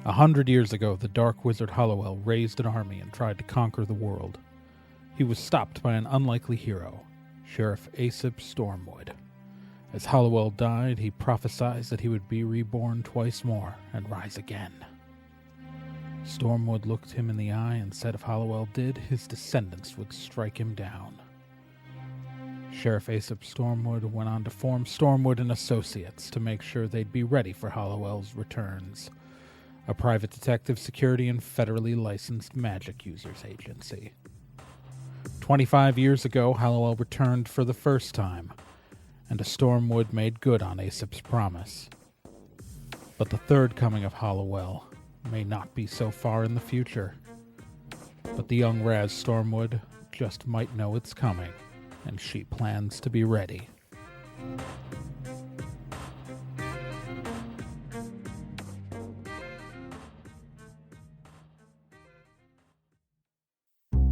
100 years ago, the dark wizard Hollowell raised an army and tried to conquer the world. He was stopped by an unlikely hero, Sheriff Aesop Stormwood. As Hollowell died, he prophesied that he would be reborn twice more and rise again. Stormwood looked him in the eye and said if Hollowell did, his descendants would strike him down. Sheriff Aesop Stormwood went on to form Stormwood and Associates to make sure they'd be ready for Hollowell's returns, a private detective security and federally licensed magic users agency. 25 years ago, Hollowell returned for the first time, and a Stormwood made good on Aesop's promise. But the third coming of Hollowell may not be so far in the future. But the young Raz Stormwood just might know it's coming, and she plans to be ready.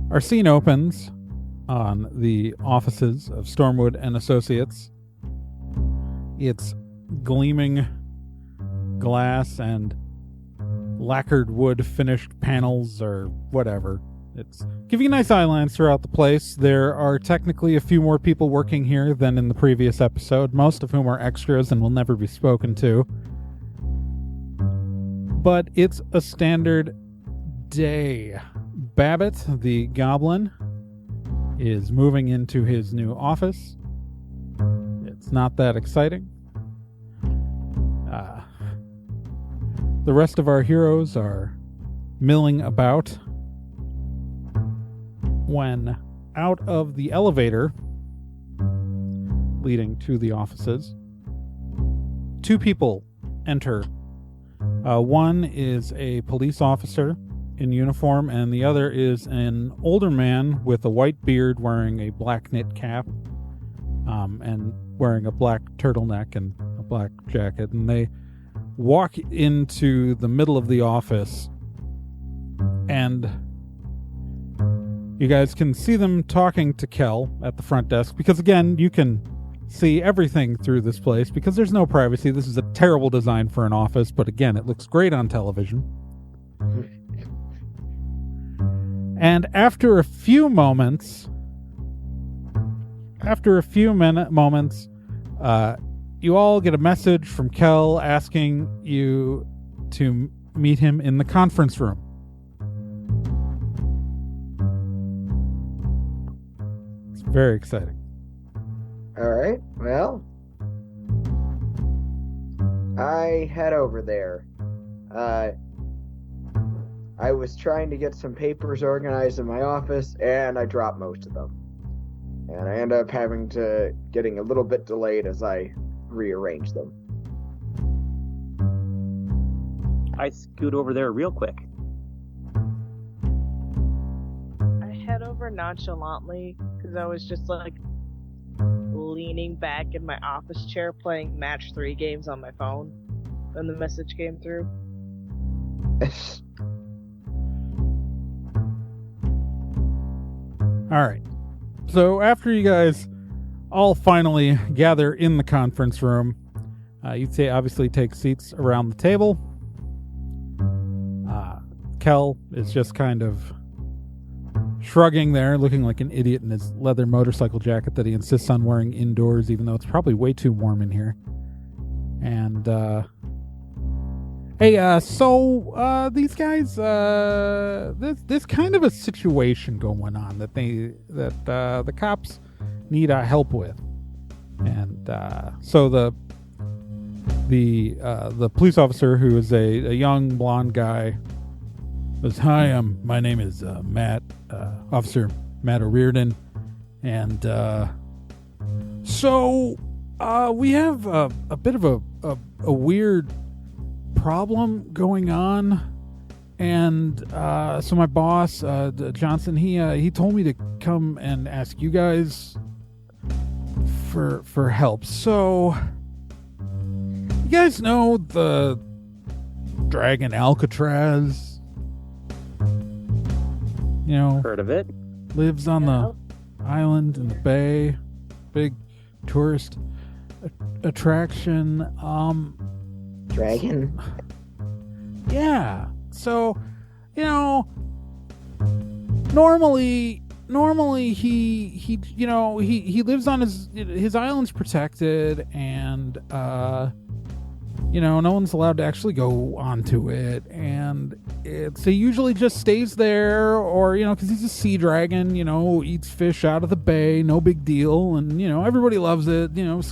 Our scene opens on the offices of Stormwood and Associates. It's gleaming glass and lacquered wood finished panels or whatever. It's giving nice eye lines throughout the place. There are technically a few more people working here than in the previous episode, most of whom are extras and will never be spoken to. But it's a standard day. Babbitt, the goblin, is moving into his new office. It's not that exciting. The rest of our heroes are milling about when out of the elevator leading to the offices, two people enter. One is a police officer in uniform, and the other is an older man with a white beard wearing a black knit cap and wearing a black turtleneck and a black jacket. And they walk into the middle of the office, and you guys can see them talking to Kel at the front desk, because again, you can see everything through this place because there's no privacy. This is a terrible design for an office, but again, it looks great on television. And after a few moments, you all get a message from Kel asking you to meet him in the conference room. It's very exciting. All right, well, I head over there. I was trying to get some papers organized in my office, and I dropped most of them. And I end up getting a little bit delayed as I rearrange them. I scoot over there real quick. I head over nonchalantly because I was just leaning back in my office chair playing Match 3 games on my phone when the message came through. All right. So after you guys all finally gather in the conference room, you'd say obviously take seats around the table. Kel is just kind of shrugging there, looking like an idiot in his leather motorcycle jacket that he insists on wearing indoors, even though it's probably way too warm in here. And, so these guys, there's kind of a situation going on that the cops need help with. And, so the police officer, who is a young blonde guy, says, "Hi, my name is Matt, Officer Matt O'Riordan, and so we have a bit of a weird problem going on, and so my boss Johnson, he told me to come and ask you guys for help. So you guys know the Dragon Alcatraz? You know, Heard of it? lives on the island in the bay, big tourist attraction. Dragon? Yeah. So, you know, normally he lives on his island's protected, and no one's allowed to actually go onto it, and he usually just stays there, or because he's a sea dragon, eats fish out of the bay, no big deal, and everybody loves it,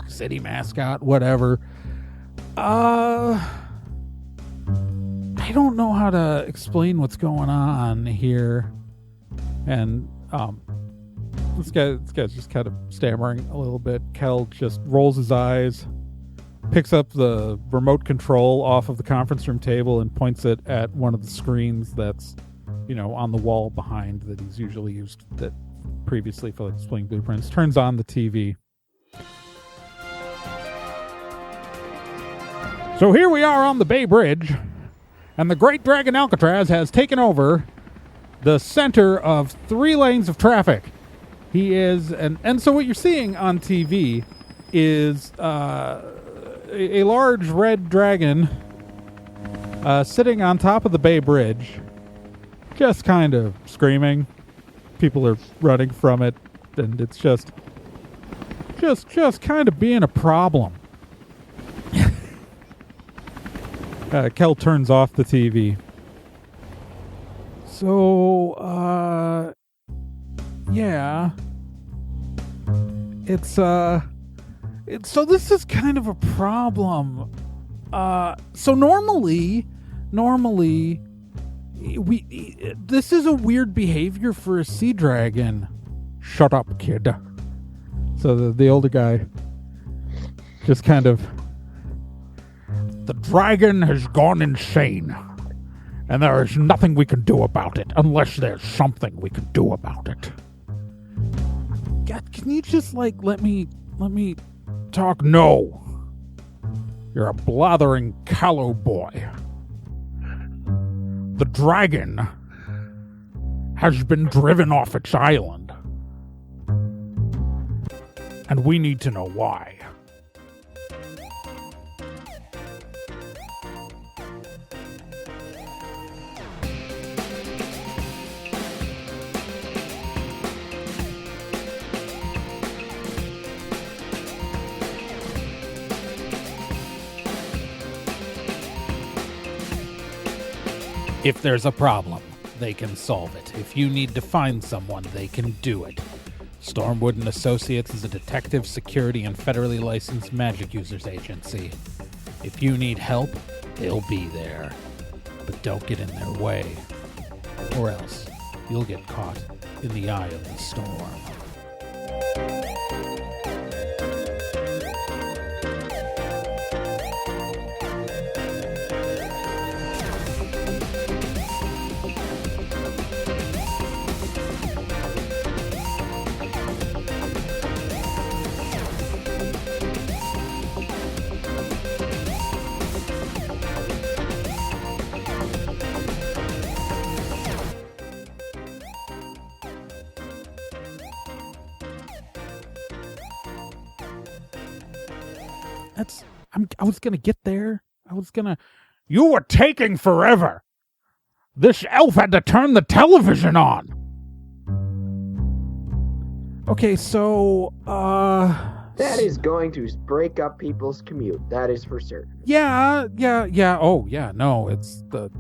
city mascot, whatever. I don't know how to explain what's going on here, and this guy's just kind of stammering a little bit. Kel just rolls his eyes, picks up the remote control off of the conference room table and points it at one of the screens that's, on the wall behind that he's usually used that previously for displaying blueprints. Turns on the TV. So here we are on the Bay Bridge, and the Great Dragon Alcatraz has taken over the center of 3 lanes of traffic. He is, and so what you're seeing on TV is a large red dragon sitting on top of the Bay Bridge, just kind of screaming. People are running from it, and it's just kind of being a problem. Kel turns off the TV. So, yeah. So this is kind of a problem. So normally, this is a weird behavior for a sea dragon. Shut up, kid. So the older guy just kind of... The dragon has gone insane, and there is nothing we can do about it unless there's something we can do about it. God, can you just let me talk? No. You're a blathering callow boy. The dragon has been driven off its island, and we need to know why. If there's a problem, they can solve it. If you need to find someone, they can do it. Stormwood and Associates is a detective, security, and federally licensed magic users agency. If you need help, they'll be there. But don't get in their way, or else you'll get caught in the eye of the storm. I was gonna get there. You were taking forever. This elf had to turn the television on. Okay, so, That is going to break up people's commute. That is for certain. Yeah. Oh, yeah, no, it's the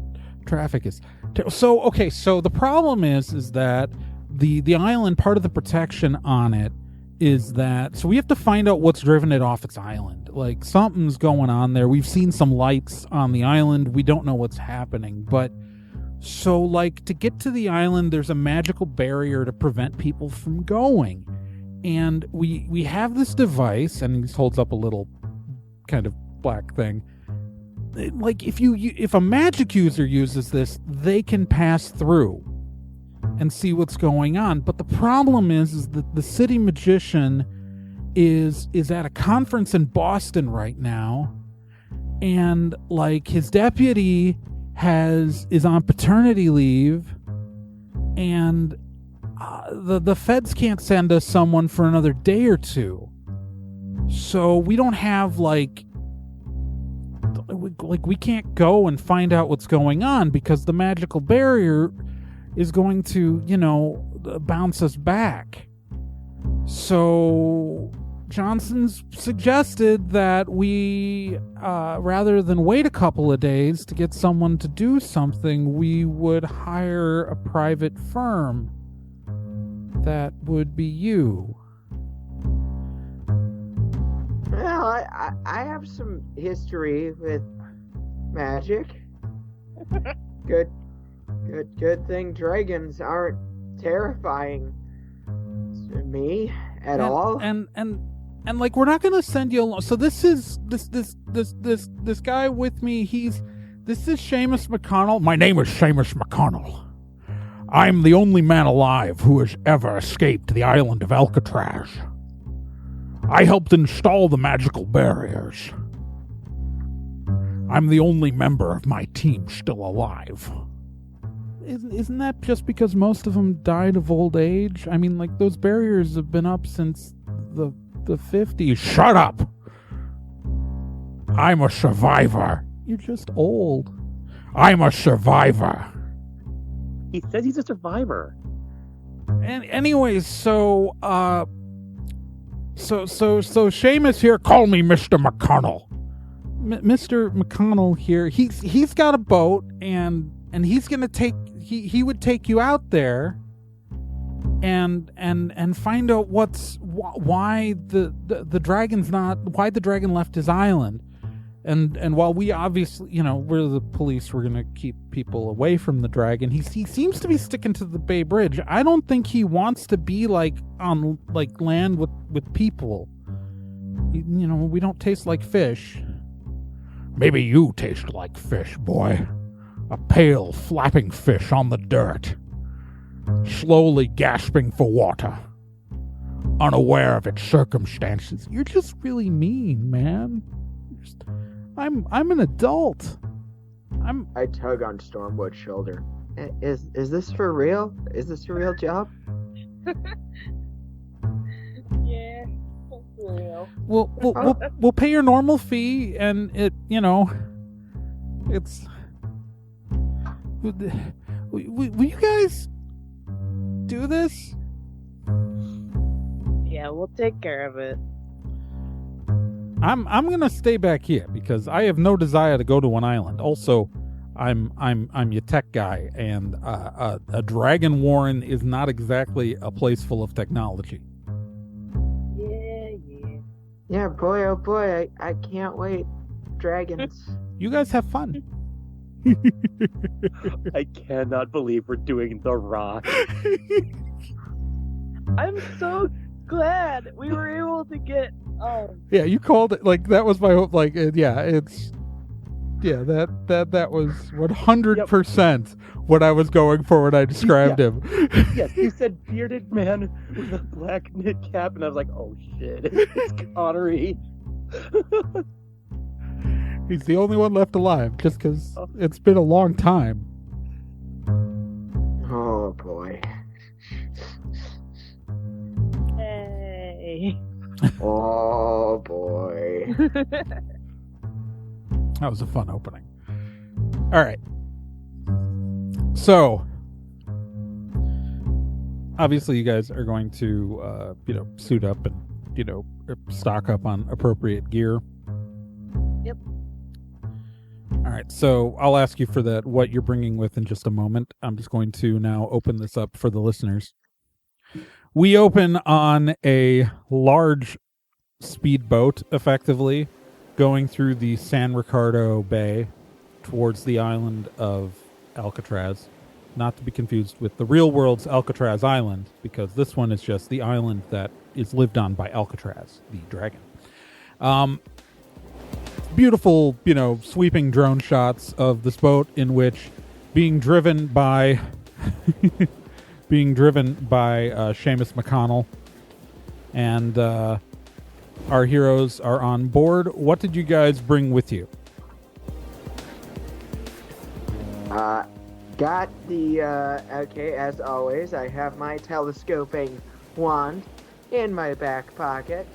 traffic is... So, okay, so the problem is that the island, part of the protection on it is that... So we have to find out what's driven it off its island. Like, something's going on there. We've seen some lights on the island. We don't know what's happening. But, so, to get to the island, there's a magical barrier to prevent people from going. And we have this device, and he holds up a little kind of black thing. If a magic user uses this, they can pass through and see what's going on. But the problem is that the city magician is at a conference in Boston right now, and his deputy is on paternity leave, and the feds can't send us someone for another day or two. So we don't have we can't go and find out what's going on because the magical barrier is going to, bounce us back. So Johnson's suggested that we, rather than wait a couple of days to get someone to do something, we would hire a private firm. That would be you. Well, I have some history with magic. Good thing dragons aren't terrifying to me at all. And like, we're not gonna send you alone. So this guy with me. This is Seamus McConnell. My name is Seamus McConnell. I'm the only man alive who has ever escaped the island of Alcatraz. I helped install the magical barriers. I'm the only member of my team still alive. Isn't that just because most of them died of old age? I mean, like, those barriers have been up since the 50s. Shut up! I'm a survivor. You're just old. I'm a survivor. He says he's a survivor. And anyways, so Seamus here, call me Mr. McConnell. Mr. McConnell here, he's got a boat, and he's gonna he would take you out there and find out why the dragon left his island. And while we obviously, we're the police, we're gonna keep people away from the dragon. He seems to be sticking to the Bay Bridge. I don't think he wants to be on land with people. We don't taste like fish. Maybe you taste like fish, boy. A pale, flapping fish on the dirt, slowly gasping for water, unaware of its circumstances. You're just really mean, man. I'm an adult. I tug on Stormwood's shoulder. Is this for real? Is this a real job? Yeah, it's real. We'll pay your normal fee, and it's. Will you guys do this? Yeah, we'll take care of it. I'm gonna stay back here because I have no desire to go to an island. Also, I'm your tech guy, and a dragon warren is not exactly a place full of technology. Yeah, boy, oh boy, I can't wait. Dragons. You guys have fun. I cannot believe we're doing The Rock. I'm so glad we were able to get. Yeah, you called it. Like, that was my hope. Like, that was 100% what I was going for when I described him. Yes, you said bearded man with a black knit cap, and I was like, oh shit, it's Connery. He's the only one left alive, just because it's been a long time. Oh boy. Hey. Oh boy. That was a fun opening. All right. So, obviously, you guys are going to, suit up and, stock up on appropriate gear. Yep. All right. So I'll ask you for what you're bringing with in just a moment. I'm just going to now open this up for the listeners. We open on a large speedboat, effectively, going through the San Ricardo Bay towards the island of Alcatraz. Not to be confused with the real world's Alcatraz Island, because this one is just the island that is lived on by Alcatraz, the dragon. Beautiful, sweeping drone shots of this boat, in which being driven by Seamus McConnell, and our heroes are on board. What did you guys bring with you? Got the, okay, as always, I have my telescoping wand in my back pocket.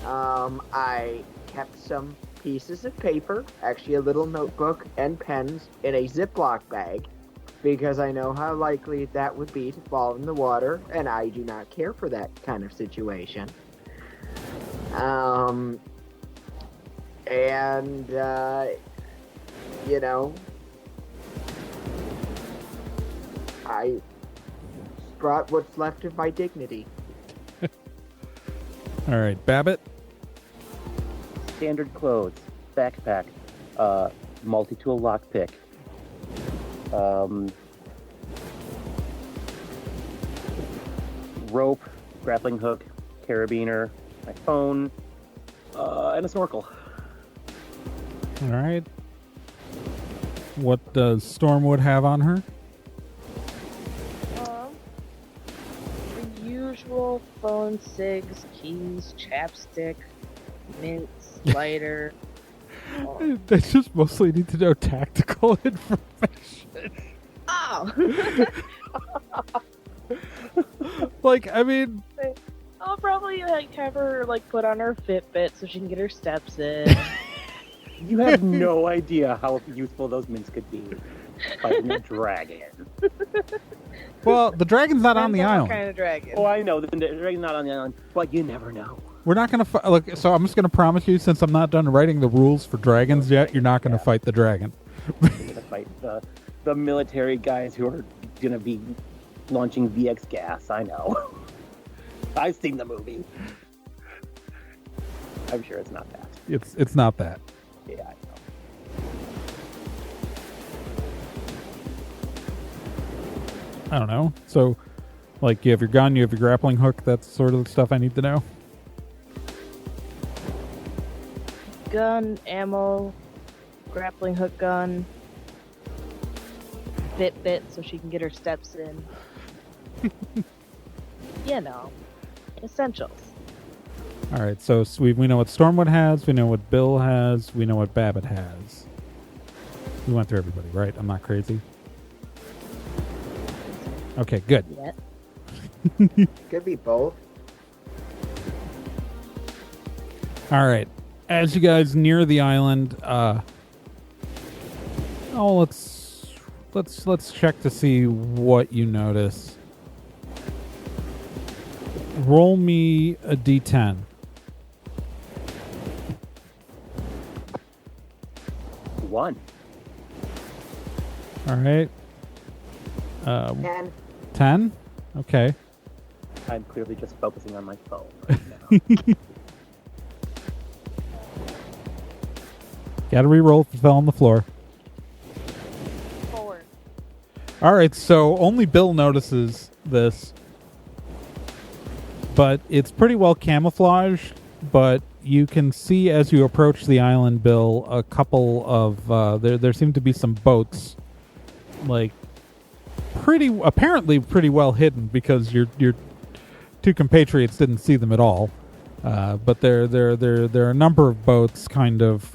I kept some pieces of paper, actually a little notebook, and pens in a Ziploc bag, because I know how likely that would be to fall in the water, and I do not care for that kind of situation. And, you know, I brought what's left of my dignity. All right, Babbitt. Standard clothes, backpack, multi-tool lockpick, rope, grappling hook, carabiner, my phone, and a snorkel. All right. What does Stormwood have on her? The usual phone, cigs, keys, chapstick, mints, lighter. They just mostly need to know tactical information. Oh! Like, I mean, I'll probably have her put on her Fitbit so she can get her steps in. You have no idea how useful those mints could be fighting a dragon. well, the dragon's not on the Depends island. what kind of dragon? Oh, I know, the dragon's not on the island, but you never know. We're not going to look. So I'm just going to promise you, since I'm not done writing the rules for dragons yet, you're not going to fight the dragon. You're gonna fight the military guys who are gonna be launching VX gas. I know. I've seen the movie. I'm sure it's not that. It's not that. Yeah, I know. I don't know. So, like, you have your gun, you have your grappling hook. That's sort of the stuff I need to know. Gun, ammo, grappling hook gun, Fitbit so she can get her steps in. You know, essentials. All right. So we know what Stormwood has. We know what Bill has. We know what Babbitt has. We went through everybody, right? I'm not crazy. Okay, good. Yet. Could be both. All right. As you guys near the island, let's check to see what you notice. Roll me a d10. One. All right. 10. 10? Okay. I'm clearly just focusing on my phone right now. Got to re-roll if it fell on the floor. 4. All right, so only Bill notices this, but it's pretty well camouflaged. But you can see as you approach the island, Bill, a couple of there seem to be some boats, like apparently pretty well hidden because your two compatriots didn't see them at all. But there are a number of boats kind of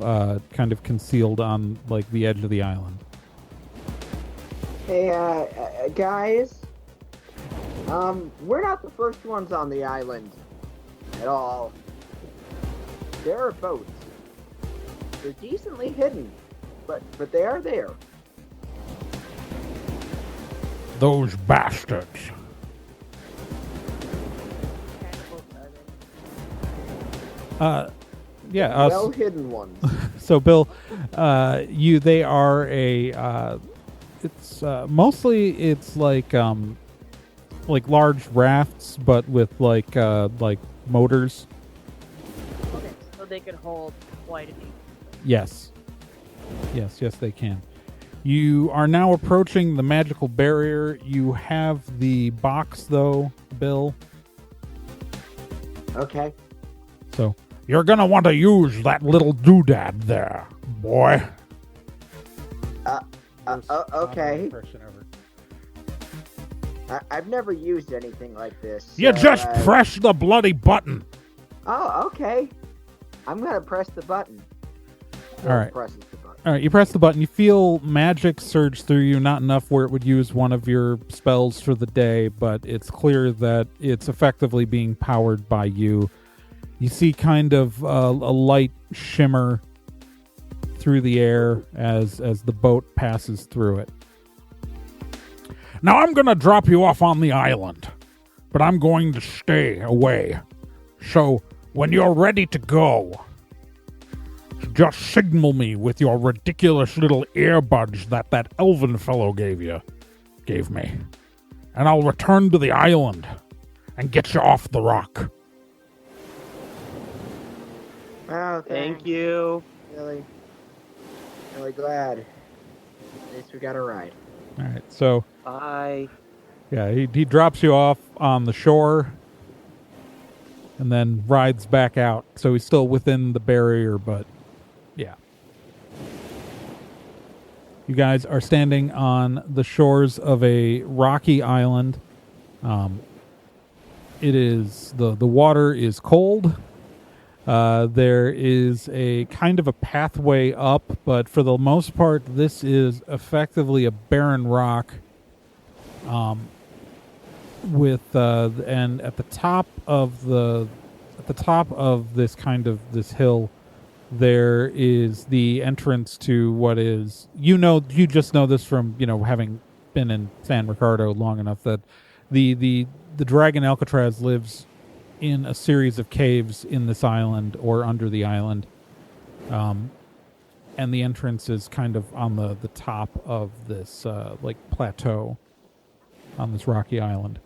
concealed on like the edge of the island. Hey, guys. We're not the first ones on the island at all. There are boats. They're decently hidden, but they are there. Those bastards. Yeah. Well hidden ones. So, Bill, they are a. It's mostly it's like large rafts, but with like motors. Okay, so they could hold quite a few. Yes, they can. You are now approaching the magical barrier. You have the box, though, Bill. Okay. So you're gonna want to use that little doodad there, boy. Okay. I've never used anything like this. You just press the bloody button. Oh, okay. I'm gonna press the button. All right. Presses the button. All right, you press the button. You feel magic surge through you, not enough where it would use one of your spells for the day, but it's clear that it's effectively being powered by you. You see kind of a light shimmer through the air as the boat passes through it. Now I'm going to drop you off on the island, but I'm going to stay away. So when you're ready to go, just signal me with your ridiculous little earbuds that elven fellow gave me. And I'll return to the island and get you off the rock. Oh, Thank you. Really glad. At least we got a ride. All right, so Bye. yeah, he drops you off on the shore and then rides back out. So he's still within the barrier, but yeah. You guys are standing on the shores of a rocky island. It is the water is cold. There is a kind of a pathway up, but for the most part, this is effectively a barren rock. And at the top of this this hill, there is the entrance to what is, you just know this from, having been in San Ricardo long enough, that the Dragon Alcatraz lives in a series of caves in this island or under the island. And the entrance is kind of on the top of this plateau on this rocky island.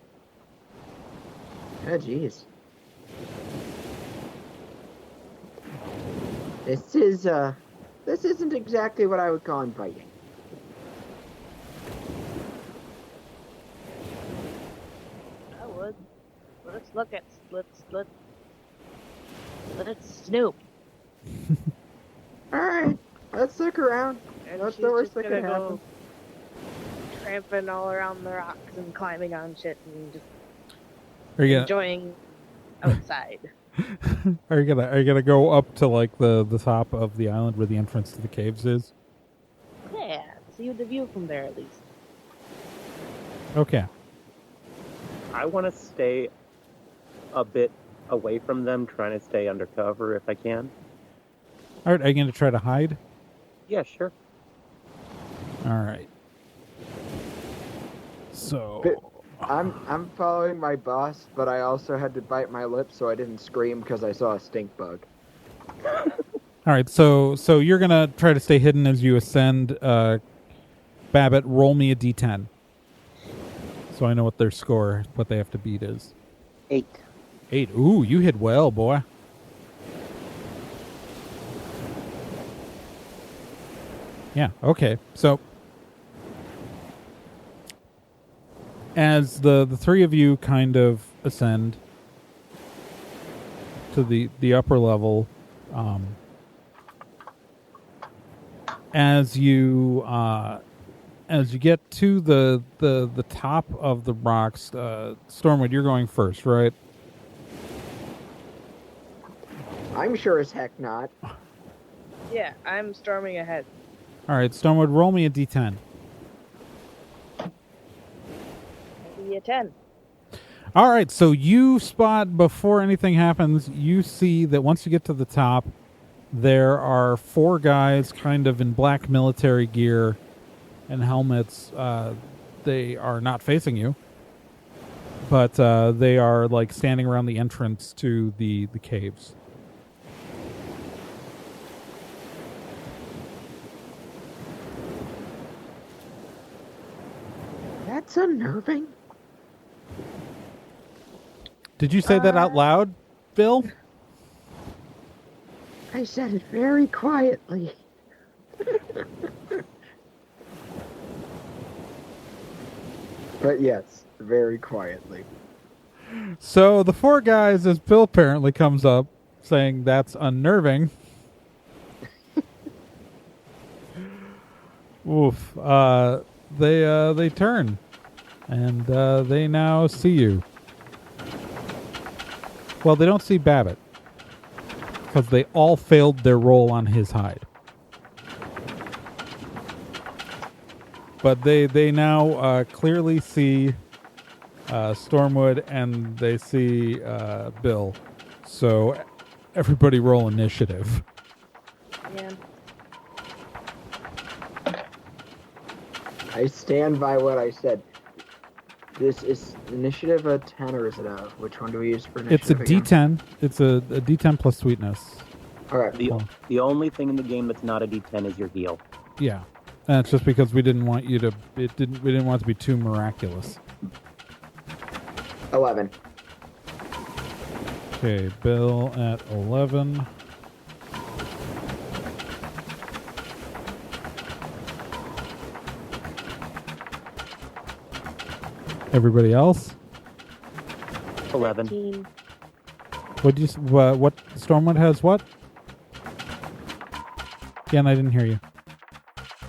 Oh, jeez. This isn't exactly what I would call inviting. I would. Let's snoop. Alright, let's look around. And What's she's the worst just that gonna could happen? go tramping all around the rocks and climbing on shit and just Are you enjoying outside. Are you gonna go up to the top of the island where the entrance to the caves is? Yeah, see the view from there at least. Okay. I want to stay a bit away from them, trying to stay undercover if I can. All right. Are you gonna try to hide? Yeah, sure. All right. So I'm following my boss, but I also had to bite my lip so I didn't scream because I saw a stink bug. all right. So you're gonna try to stay hidden as you ascend. Babbitt, roll me a d10. So I know what their score, what they have to beat is. 8. 8. Ooh, you hit well, boy. Yeah, okay. So as the three of you kind of ascend to the upper level, as you get to the top of the rocks, Stormwood, you're going first, right? I'm sure as heck not. Yeah, I'm storming ahead. All right, Stormwood, roll me a d10. Maybe a 10. All right, so you spot, before anything happens, you see that once you get to the top, there are 4 guys kind of in black military gear and helmets. They are not facing you, but they are standing around the entrance to the caves. That's unnerving. Did you say that out loud, Bill? I said it very quietly. But yes, very quietly. So the 4 guys, as Bill apparently comes up saying that's unnerving. Oof. They turn, and they now see you. Well, they don't see Babbitt, because they all failed their roll on his hide. But they now clearly see Stormwood, and they see Bill. So everybody roll initiative. Yeah. I stand by what I said. This is initiative a 10 or is it a... Which one do we use for initiative? It's a D10. It's a D10 plus sweetness. All right. The only thing in the game that's not a D10 is your heal. Yeah. And it's just because we didn't want you to... We didn't want it to be too miraculous. 11. Okay, Bill at 11. Everybody else? 11. 13. What Stormwind has what? Again, I didn't hear you.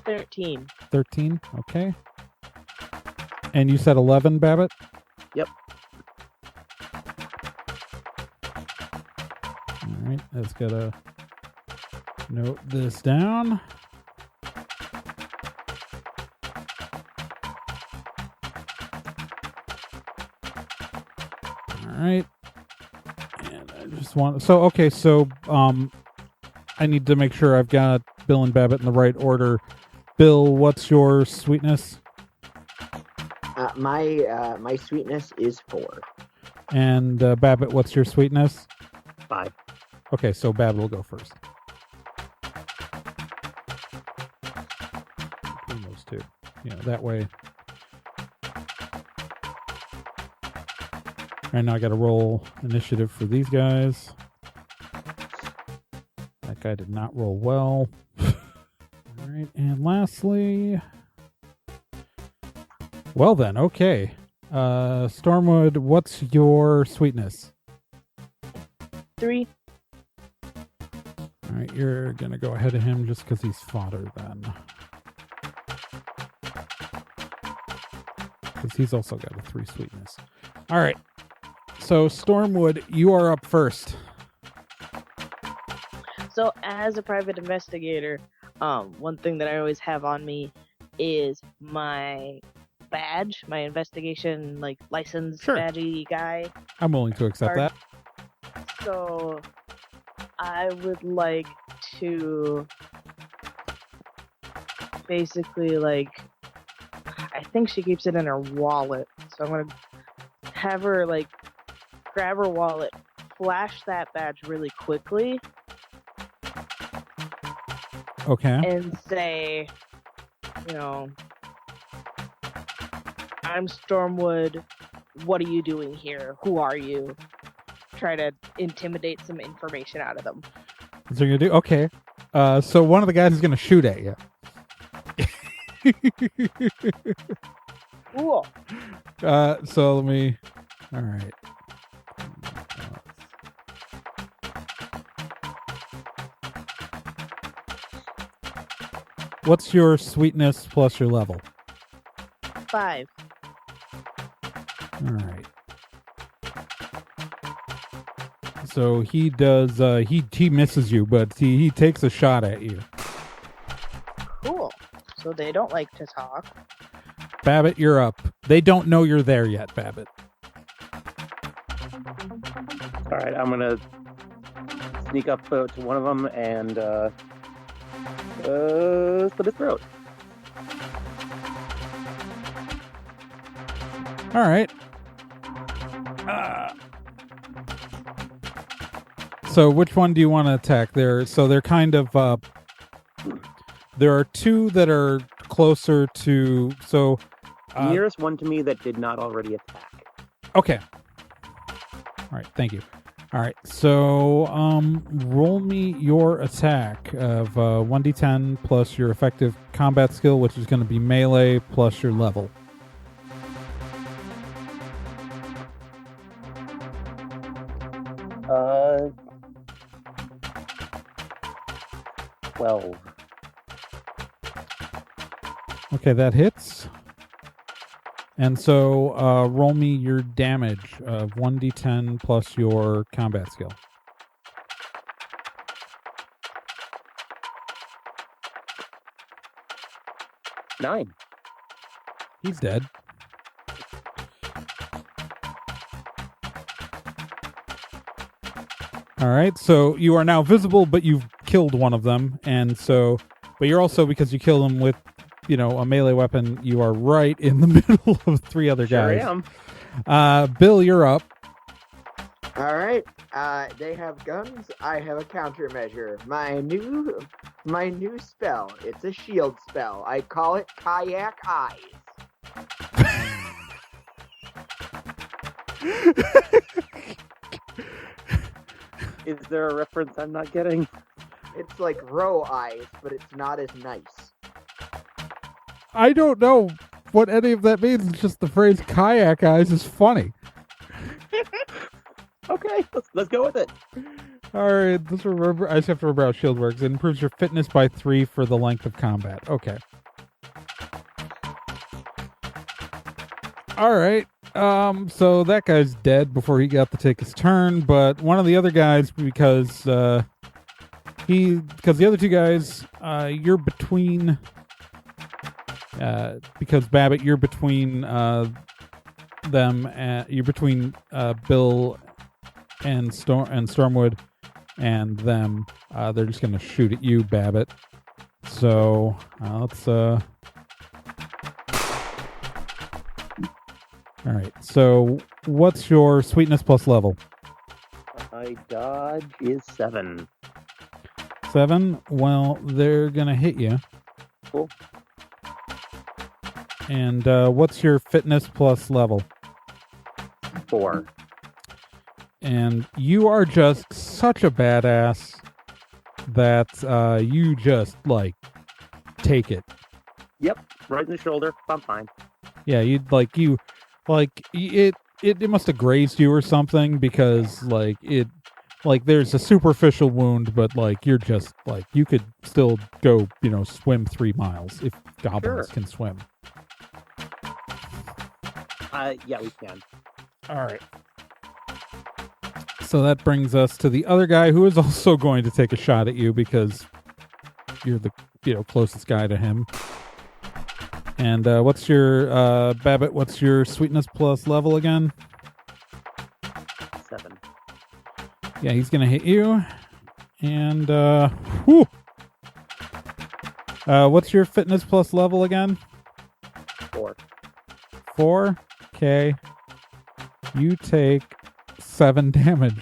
13. 13, okay. And you said 11, Babbitt? Yep. All right, let's gotta note this down. All right. And I just want... So I need to make sure I've got Bill and Babbitt in the right order. Bill, what's your sweetness? My sweetness is 4. And Babbitt, what's your sweetness? 5. Okay, so Babbitt will go first. Between those two. That way. Right now I got to roll initiative for these guys. That guy did not roll well. All right, and lastly... Well then, okay. Stormwood, what's your sweetness? 3. All right, you're going to go ahead of him just because he's fodder then. Because he's also got a 3 sweetness. All right. So, Stormwood, you are up first. So, as a private investigator, one thing that I always have on me is my badge, my investigation license badgy guy. I'm willing to accept that. So, I would like to basically I think she keeps it in her wallet. So I'm gonna have her grab her wallet, flash that badge really quickly. Okay. And say, I'm Stormwood. What are you doing here? Who are you? Try to intimidate some information out of them. So you're gonna do okay. So one of the guys is gonna shoot at you. Cool. So let me. All right. What's your sweetness plus your level? 5. All right. So he does. He misses you, but he takes a shot at you. Cool. So they don't like to talk. Babbitt, you're up. They don't know you're there yet, Babbitt. All right, I'm gonna sneak up to one of them and slit his throat. All right. So which one do you want to attack? They're kind of there are 2 that are closer to Nearest one to me that did not already attack. Okay. All right, thank you. All right, so roll me your attack of 1d10 plus your effective combat skill, which is going to be melee plus your level. Uh, 12. Okay, that hits. And so roll me your damage of 1d10 plus your combat skill. 9. He's dead. All right, so you are now visible, but you've killed one of them, and so, but you're also, because you killed him with a melee weapon, you are right in the middle of three other guys. Sure am. Bill, you're up. All right. They have guns. I have a countermeasure. My new spell. It's a shield spell. I call it Kayak Eyes. Is there a reference I'm not getting? It's like row eyes, but it's not as nice. I don't know what any of that means. It's just the phrase kayak eyes is funny. Okay, let's go with it. All right, I just have to remember how shield works. It improves your fitness by 3 for the length of combat. Okay. All right. So that guy's dead before he got to take his turn, but one of the other guys, because the other two guys, you're between, because Babbitt, you're between them, you're between Bill and Stormwood and them. They're just gonna shoot at you, Babbitt. So let's all right, so what's your sweetness plus level? My dodge is 7. 7? Well, they're going to hit you. Cool. And what's your fitness plus level? 4. And you are just such a badass that you just, take it. Yep, right in the shoulder. I'm fine. Yeah, it must have grazed you or something because there's a superficial wound, but you're just you could still go swim 3 miles if goblins can swim. Yeah, we can. All right. So that brings us to the other guy who is also going to take a shot at you because you're the closest guy to him. And what's your Babbitt? What's your sweetness plus level again? 7. Yeah, he's gonna hit you. And what's your fitness plus level again? 4. 4. Okay. You take 7 damage.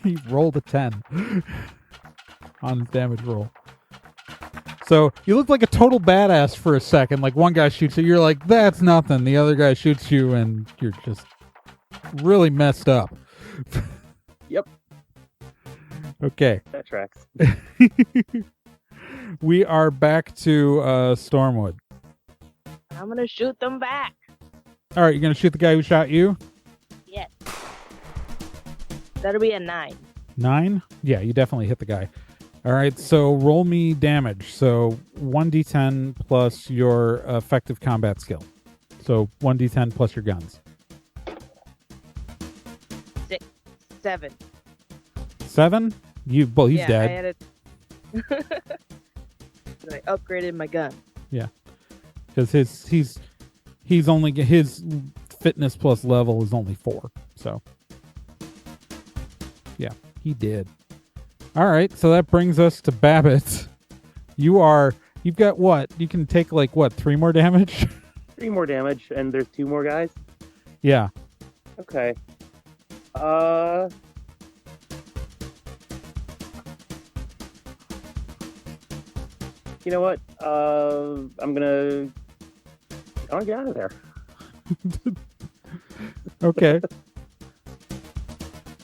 He rolled a 10 on his damage roll. So you look like a total badass for a second. One guy shoots you, you're like, that's nothing. The other guy shoots you, and you're just really messed up. Yep. Okay. That tracks. We are back to Stormwood. I'm gonna shoot them back. All right, you're going to shoot the guy who shot you? Yes. That'll be a 9. 9? Yeah, you definitely hit the guy. All right, so roll me damage. So 1d10 plus your effective combat skill. So 1d10 plus your guns. 6, 7. 7? He's yeah, dead. I had it. I upgraded my gun. Yeah, because his fitness plus level is only 4. So yeah, he did. All right, so that brings us to Babbitt. You've got what? You can take 3 more damage? 3 more damage, and there's 2 more guys? Yeah. Okay. You know what? I'm gonna get out of there. Okay.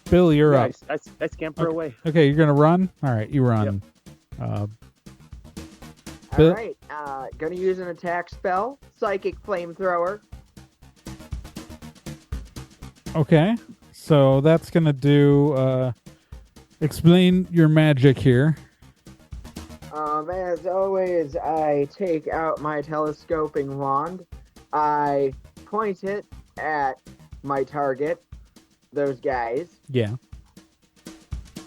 Bill, you're up. I scamper away. Okay, you're gonna run? All right, you run. Yep. Bill? All right. Gonna use an attack spell. Psychic Flamethrower. Okay. So that's gonna do explain your magic here. As always, I take out my telescoping wand. I point it at my target, those guys. Yeah.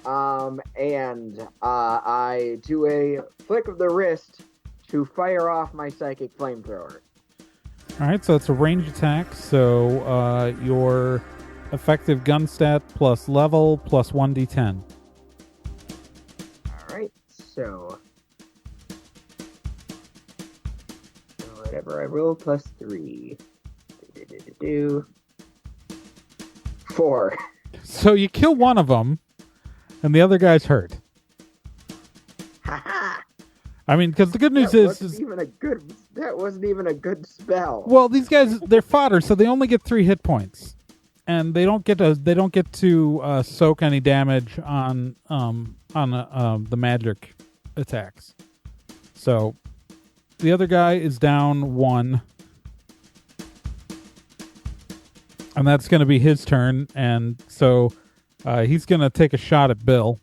And I do a flick of the wrist to fire off my psychic flamethrower. All right, so it's a ranged attack. So your effective gun stat plus level plus 1d10. All right, so whatever I roll plus 3. 4. So you kill one of them, and the other guy's hurt. Haha. I mean, because the good news That is wasn't even a good spell. well, these guys, they're fodder, so they only get 3 hit points, and they don't get to soak any damage on the magic attacks. So the other guy is down 1, and that's going to be his turn, and so he's going to take a shot at Bill.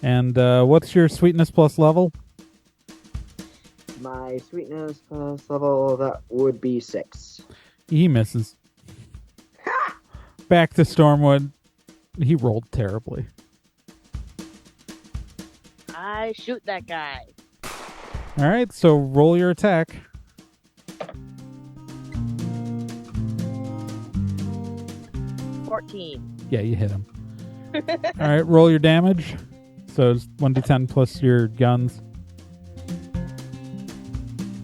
And what's your sweetness plus level? My sweetness plus level, that would be 6. He misses. Back to Stormwood. He rolled terribly. I shoot that guy. All right, so roll your attack. Yeah, you hit him. All right, roll your damage. So it's 1d10 plus your guns.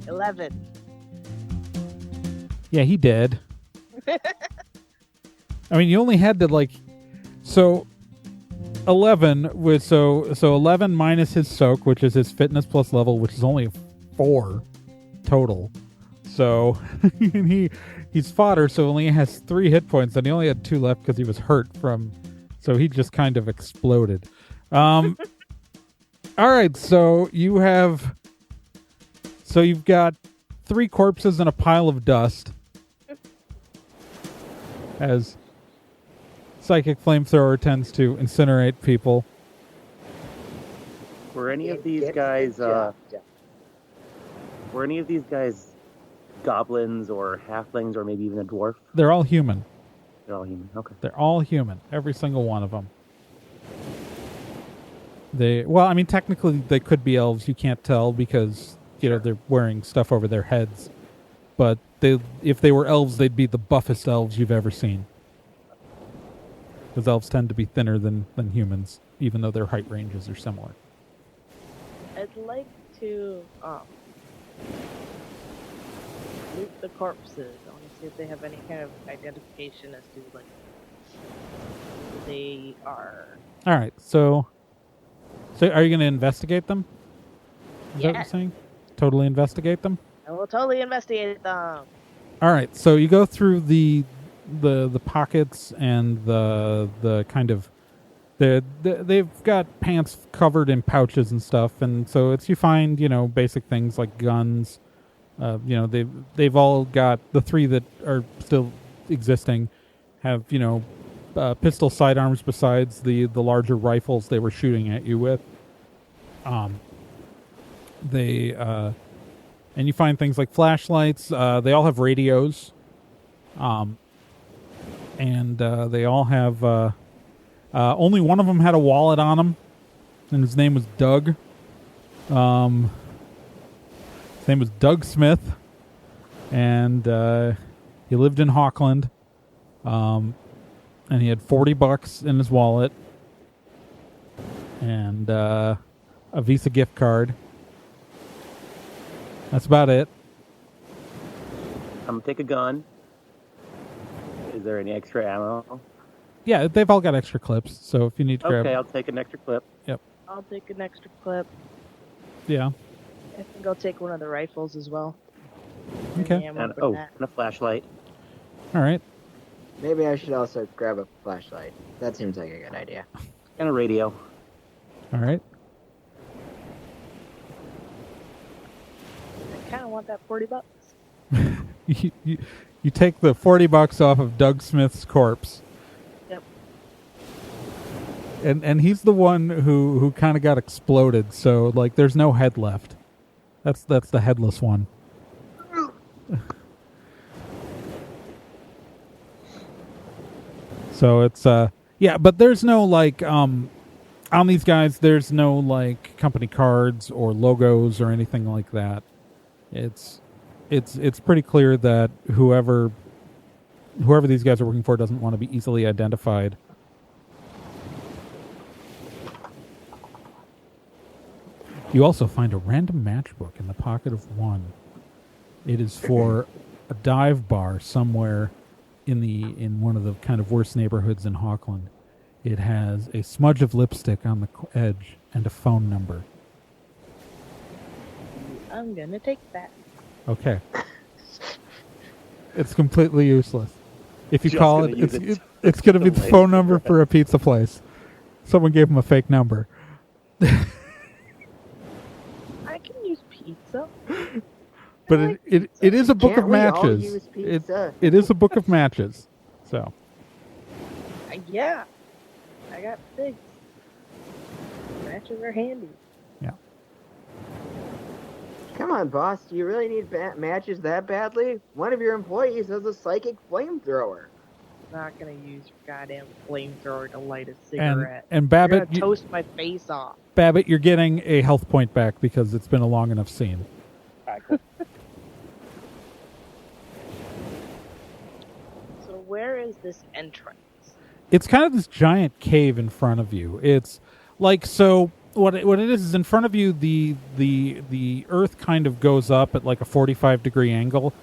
11. Yeah, he did. I mean, you only had to so 11 was so 11 minus his soak, which is his fitness plus level, which is only 4 total. So he's fodder, so only has 3 hit points, and he only had 2 left because he was hurt from. So he just kind of exploded. All right, so you've got 3 corpses and a pile of dust. As psychic flamethrower tends to incinerate people. Were any of these guys goblins or halflings or maybe even a dwarf? They're all human. They're all human. Okay. They're all human. Every single one of them. Technically they could be elves. You can't tell because they're wearing stuff over their heads. But if they were elves, they'd be the buffest elves you've ever seen. Because elves tend to be thinner than humans, even though their height ranges are similar. I'd like to loot the corpses. I want to see if they have any kind of identification as to who they are. All right, so are you going to investigate them? Is that what you're saying? Totally investigate them? I will totally investigate them. All right, so you go through the pockets and the kind of they've got pants covered in pouches and stuff, and so you find basic things like guns. They've all got the 3 that are still existing have pistol sidearms besides the larger rifles they were shooting at you with. And you find things like flashlights. They all have radios. And they all have... only one of them had a wallet on him, and his name was Doug. His name was Doug Smith, and he lived in Hawkland. And he had $40 in his wallet, and a Visa gift card. That's about it. I'm gonna take a gun. Is there any extra ammo? Yeah, they've all got extra clips, so if you need to grab... Okay, I'll take an extra clip. Yep. I'll take an extra clip. Yeah. I think I'll take one of the rifles as well. Okay. And a flashlight. All right. Maybe I should also grab a flashlight. That seems like a good idea. And a radio. All right. I kind of want that $40. You take the $40 off of Doug Smith's corpse. Yep. And he's the one who kind of got exploded, so there's no head left. That's the headless one. So it's but there's no on these guys there's no company cards or logos or anything like that. It's pretty clear that whoever these guys are working for doesn't want to be easily identified. You also find a random matchbook in the pocket of one. It is for a dive bar somewhere in one of the kind of worst neighborhoods in Hawkland. It has a smudge of lipstick on the edge and a phone number. I'm gonna take that. Okay. It's completely useless. If you Just call gonna it, use it's going to be the phone lazy number breath. for a pizza place. Someone gave him a fake number. I can use pizza. But I like it is a book Can't of we all matches. use pizza? It is a book of matches. So, Yeah. I got figs. Matches are handy. yeah. Come on, boss. Do you really need matches that badly? One of your employees has a psychic flamethrower. Not gonna use your goddamn flamethrower to light a And cigarette. and You're Babbitt, gonna toast my face off. Babbitt, you're getting a health point back because it's been a long enough scene. All right, cool. So where is this entrance? It's kind of this giant cave in front of you. It's like, so what it is in front of you, the earth kind of goes up at like a 45-degree angle,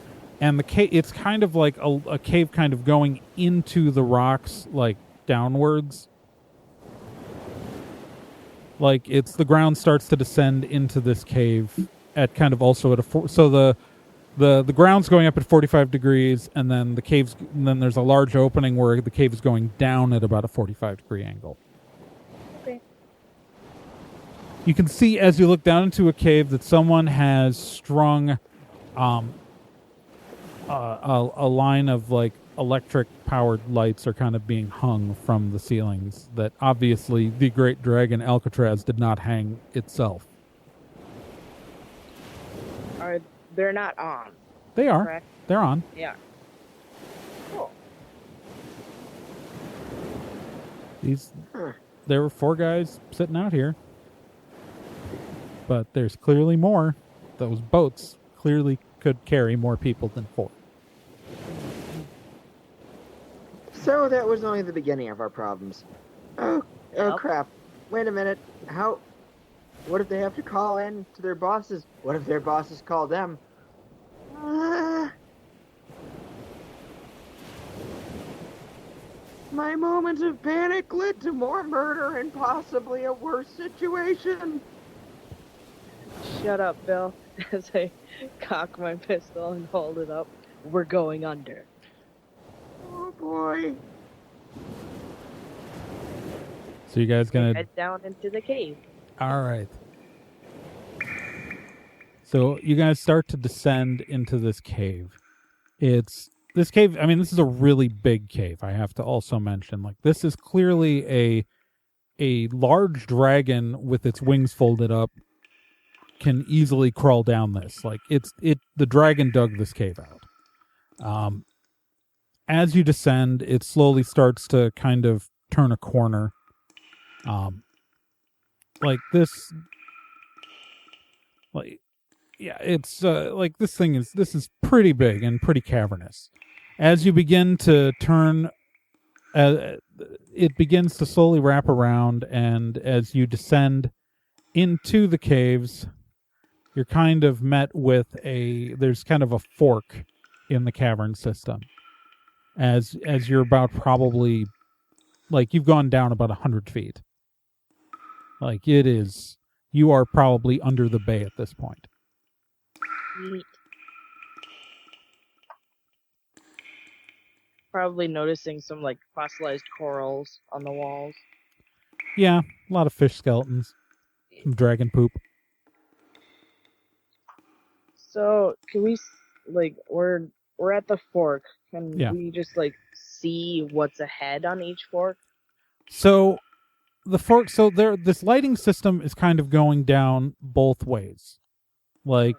and the cave, it's kind of like a cave kind of going into the rocks, like downwards. Like it's the ground starts to descend into this cave at kind of also at the ground's going up at 45 degrees, and then then there's a large opening where the cave is going down at about a 45-degree angle. Okay. You can see as you look down into a cave that someone has strung a line of like electric powered lights are kind of being hung from the ceilings that obviously the Great Dragon Alcatraz did not hang itself. They're not on. They are. Correct? They're on. Yeah. Cool. There were 4 guys sitting out here. But there's clearly more. Those boats clearly could carry more people than 4. So that was only the beginning of our problems. Oh Yep. crap. Wait a minute. What if they have to call in to their bosses? What if their bosses call them? My moment of panic led to more murder and possibly a worse situation. Shut up, Bill. As I cock my pistol and hold it up. We're going under. Oh boy. So you guys gonna... Head down into the cave. All right. So you guys start to descend into this cave. This cave, I mean, this is a really big cave, I have to also mention. Like, this is clearly a large dragon with its wings folded up can easily crawl down this. Like, the dragon dug this cave out. As you descend, it slowly starts to kind of turn a corner. Like this, like, yeah, it's like this is pretty big and pretty cavernous. As you begin to turn, it begins to slowly wrap around, and as you descend into the caves, you're kind of met with there's kind of a fork in the cavern system. As you're about probably, like, you've gone down about 100 feet. Like, you are probably under the bay at this point. Neat. Probably noticing some like fossilized corals on the walls. Yeah, a lot of fish skeletons, some dragon poop. So can we we're at the fork? Can Yeah. we just like see what's ahead on each fork? So the fork, this lighting system is kind of going down both ways. Like,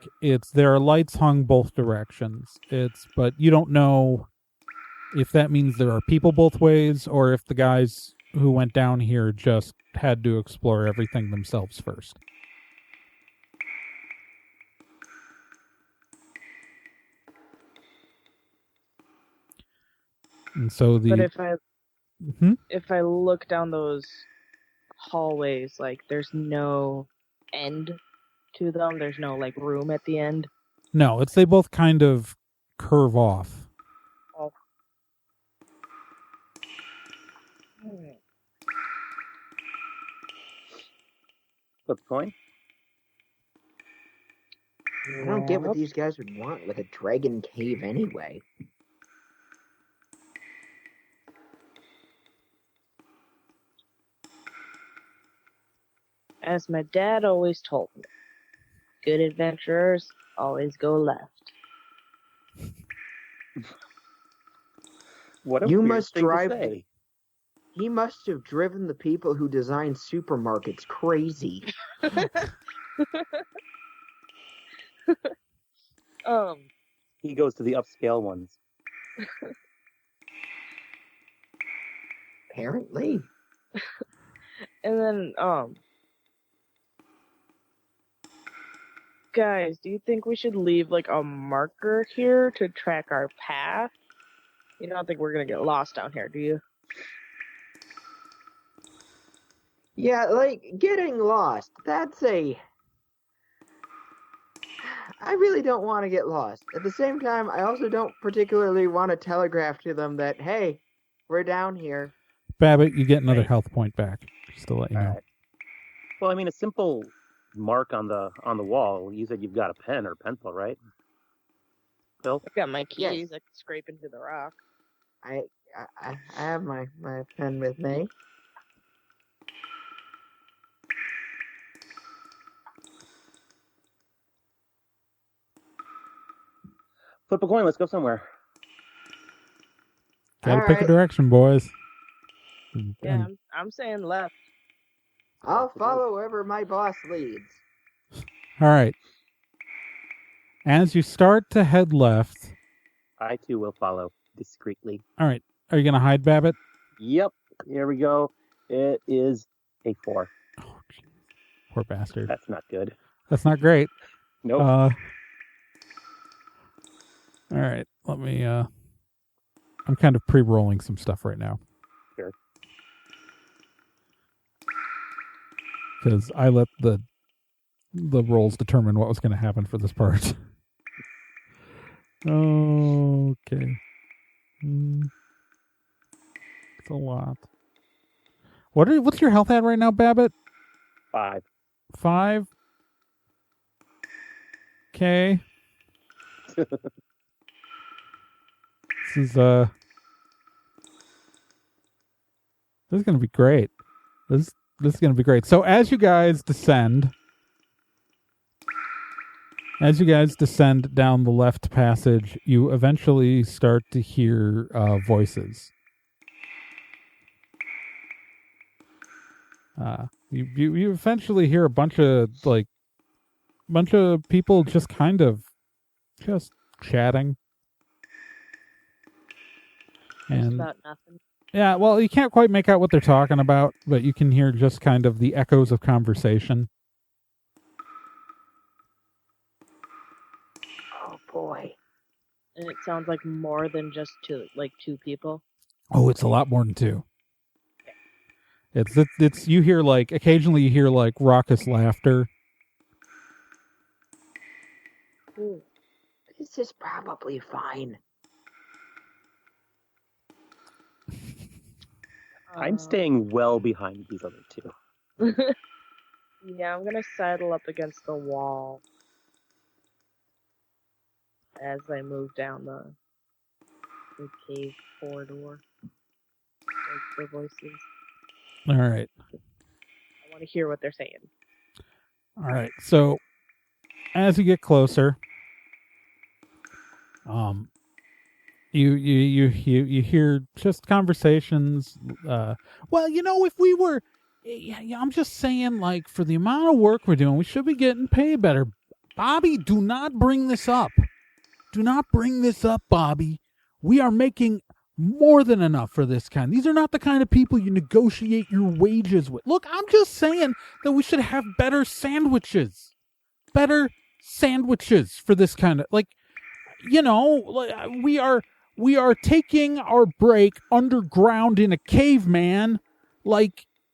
there are lights hung both directions. But you don't know if that means there are people both ways, or if the guys who went down here just had to explore everything themselves first. And so But Mhm. if I look down those hallways, like there's no end to them? There's no like room at the end. No, they both kind of curve off. Oh. Flip a coin. I don't get what these guys would want with a dragon cave anyway. As my dad always told me, good adventurers always go left. What a You weird must thing to drive say. He must have driven the people who design supermarkets crazy. He goes to the upscale ones. Apparently. And then, guys, do you think we should leave like a marker here to track our path? You don't think we're gonna get lost down here, do you? Yeah, like, getting lost. I really don't want to get lost. At the same time, I also don't particularly want to telegraph to them that, hey, we're down here. Babbitt, you get another health point back, just to let you know. All right. Well, I mean, a simple mark on the wall. You said you've got a pen or pencil, right? Phil? I've got my keys. Yes. I can scrape into the rock. I have my pen with me. Flip a coin. Let's go somewhere. Gotta pick a Alright. direction, boys. Yeah, I'm saying left. I'll follow wherever my boss leads. All right. As you start to head left, I too will follow discreetly. all right. Are you gonna hide, Babbitt? Yep. Here we go. It is a 4. Oh, geez. Poor bastard. That's not good. That's not great. Nope. All right. Let me. I'm kind of pre-rolling some stuff right now. Sure. Because I let the rolls determine what was going to happen for this part. Okay. It's a lot. What's your health at right now, Babbitt? 5. 5? Okay. This is going to be great. This is going to be great. So as you guys descend down the left passage, you eventually start to hear voices. You eventually hear a bunch of people just kind of just chatting. It's about nothing. Yeah, well, you can't quite make out what they're talking about, but you can hear just kind of the echoes of conversation. Oh boy. And it sounds like more than just two people. Oh, it's a lot more than 2. It's you hear occasionally you hear raucous laughter. Ooh. This is probably fine. I'm staying well behind these other 2. Yeah, I'm gonna sidle up against the wall as I move down the cave corridor. The voices. All right. I want to hear what they're saying. All right. So as you get closer, you hear just conversations. Well, if we were, I'm just saying, for the amount of work we're doing, we should be getting paid better. Bobby, do not bring this up. Do not bring this up, Bobby. We are making more than enough for this kind. These are not the kind of people you negotiate your wages with. Look, I'm just saying that we should have better sandwiches. Better sandwiches for this kind of, we are taking our break underground in a cave, man.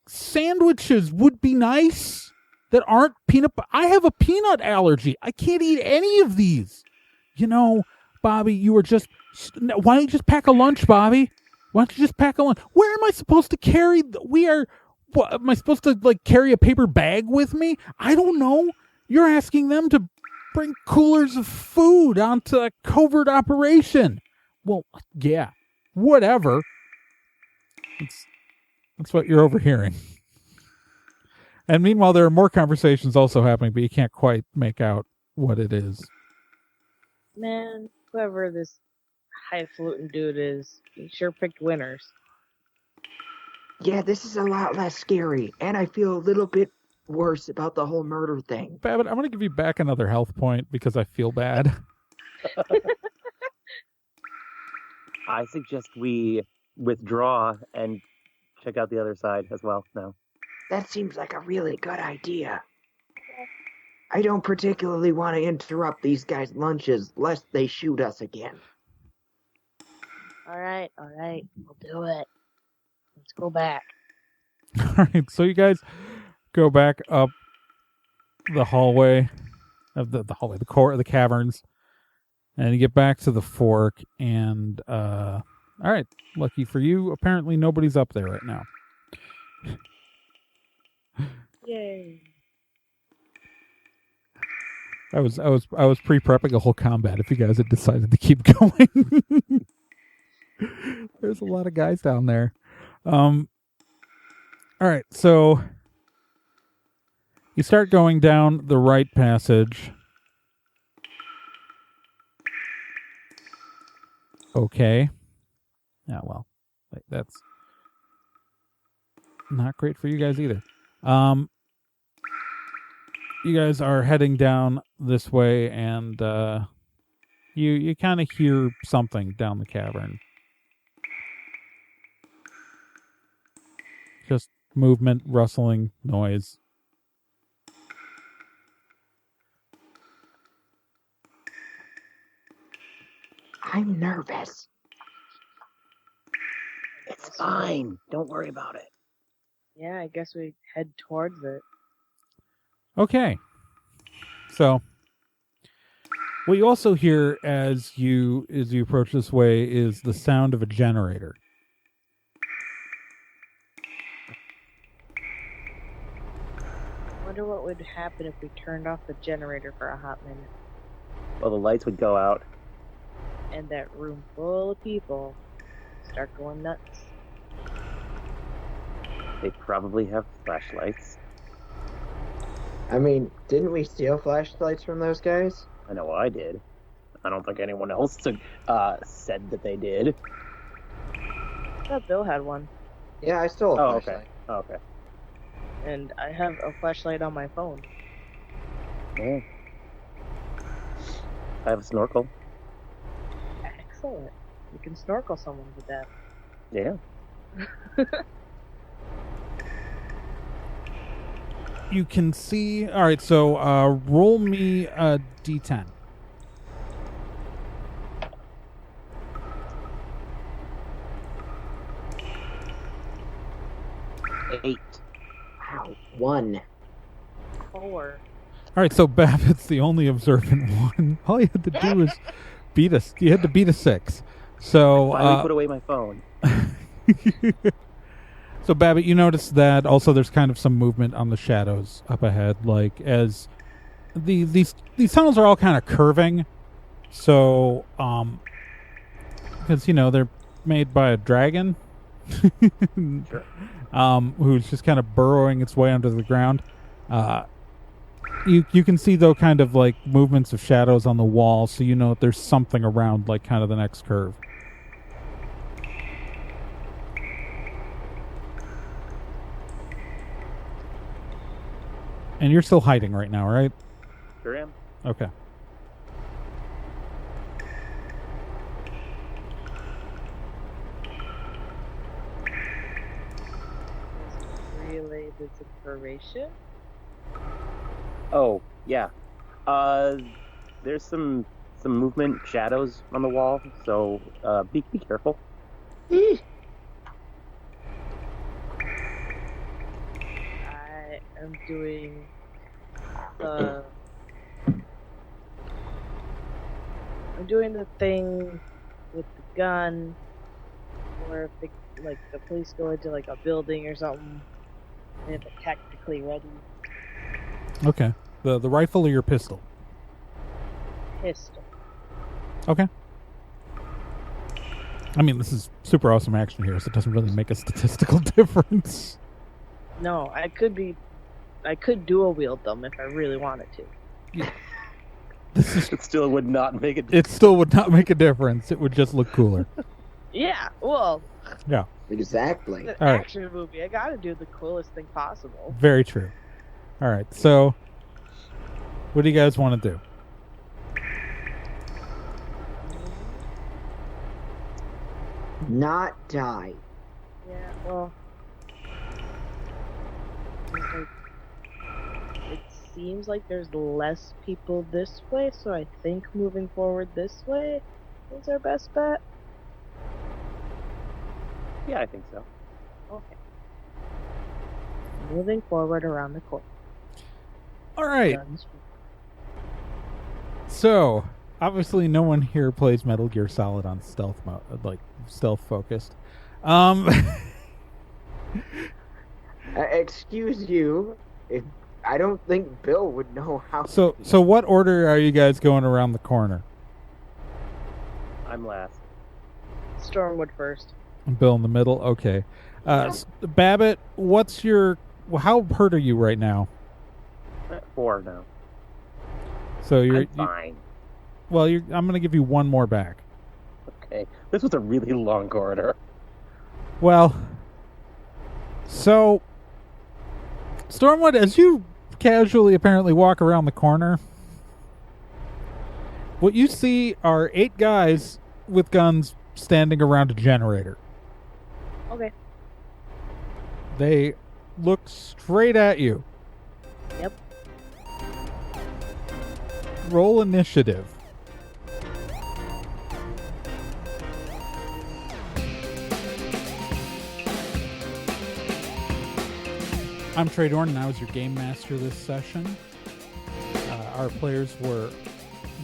Sandwiches would be nice. that aren't peanut butter. I have a peanut allergy. I can't eat any of these. You know, Bobby, you were just... Why don't you just pack a lunch, Bobby? Why don't you just pack a lunch? Where am I supposed to carry... What, am I supposed to, carry a paper bag with me? I don't know. You're asking them to bring coolers of food onto a covert operation. Well, yeah, whatever. That's what you're overhearing. And meanwhile, there are more conversations also happening, but you can't quite make out what it is. Man, whoever this highfalutin dude is, he sure picked winners. Yeah, this is a lot less scary, and I feel a little bit worse about the whole murder thing. Babbitt, I'm going to give you back another health point because I feel bad. I suggest we withdraw and check out the other side as well now. That seems like a really good idea. I don't particularly want to interrupt these guys' lunches lest they shoot us again. All right, we'll do it. Let's go back. All right, so you guys go back up the hallway of the caverns, and you get back to the fork. And all right, lucky for you, apparently nobody's up there right now. Yay! I was pre-prepping a whole combat if you guys had decided to keep going. There's a lot of guys down there. All right, so you start going down the right passage. Okay. Yeah, well, that's not great for you guys either. You guys are heading down this way, and you kind of hear something down the cavern. Just movement, rustling, noise. I'm nervous. It's fine. Don't worry about it. Yeah, I guess we head towards it. Okay. So, what you also hear as you approach this way is the sound of a generator. I wonder what would happen if we turned off the generator for a hot minute. Well, the lights would go out. And that room full of people start going nuts. They probably have flashlights. I mean, didn't we steal flashlights from those guys? I know I did. I don't think anyone else said that they did. I thought Bill had one. Yeah, I stole a flashlight. Okay. And I have a flashlight on my phone. Yeah. I have a snorkel. Excellent. You can snorkel someone with that. Yeah. You can see... All right, so roll me a d10. Eight. Wow, 1. 4. All right, so Babbitt's the only observant one. All you had to do was beat a 6. So Finally put away my phone. So Babbitt, you notice that also there's kind of some movement on the shadows up ahead, like as these tunnels are all kind of curving. So because they're made by a dragon, Sure. Who's just kind of burrowing its way under the ground. You can see though kind of like movements of shadows on the wall, so you know that there's something around like kind of the next curve. And you're still hiding right now, right? Sure am. Okay. Relay this information. Oh, yeah. There's some movement, shadows on the wall, so be careful. I am doing I'm doing the thing with the gun, or if the police go into like a building or something, they have it tactically ready. Okay. The rifle or your pistol? Pistol. Okay. I mean, this is super awesome action here, so it doesn't really make a statistical difference. No, I could dual wield them if I really wanted to. It still would not make a difference. It still would not make a difference. It would just look cooler. Yeah, well, Yeah. Exactly. the All right. action movie, I gotta do the coolest thing possible. Very true. All right. So, what do you guys want to do? Not die. Yeah, well, it seems like there's less people this way, so I think moving forward this way is our best bet. Yeah, I think so. Okay. Moving forward around the corner. All right. Guns. So, obviously, no one here plays Metal Gear Solid on stealth mode, like stealth focused. Excuse you. I don't think Bill would know how. So what order are you guys going around the corner? I'm last. Stormwood first. Bill in the middle. Okay. Babbitt, how hurt are you right now? 4 now. So I'm fine. I'm going to give you one more back. Okay. This was a really long corridor. Well, so Stormwood, as you casually apparently walk around the corner, what you see are 8 guys with guns standing around a generator. Okay. They look straight at you. Yep. Roll initiative. I'm Trey Dorn, and I was your game master this session. Our players were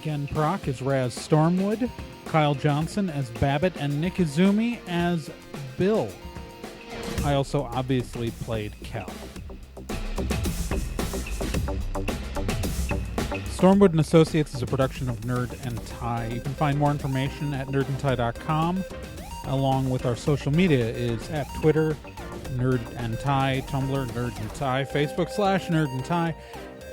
Gen Proc as Raz Stormwood, Kyle Johnson as Babbitt, and Nick Izumi as Bill. I also obviously played Kel. Stormwood & Associates is a production of Nerd and Tie. You can find more information at nerdandtie.com, along with our social media is at Twitter, Nerd and Tie, Tumblr, Nerd and Tie, Facebook / Nerd and Tie.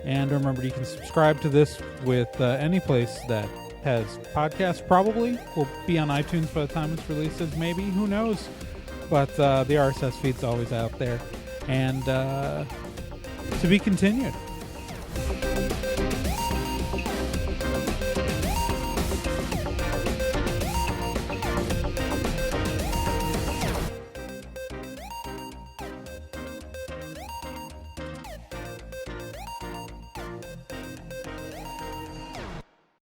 And remember, you can subscribe to this with any place that has podcasts, probably. Will be on iTunes by the time it's releases, maybe. Who knows? But the RSS feed's always out there. And to be continued.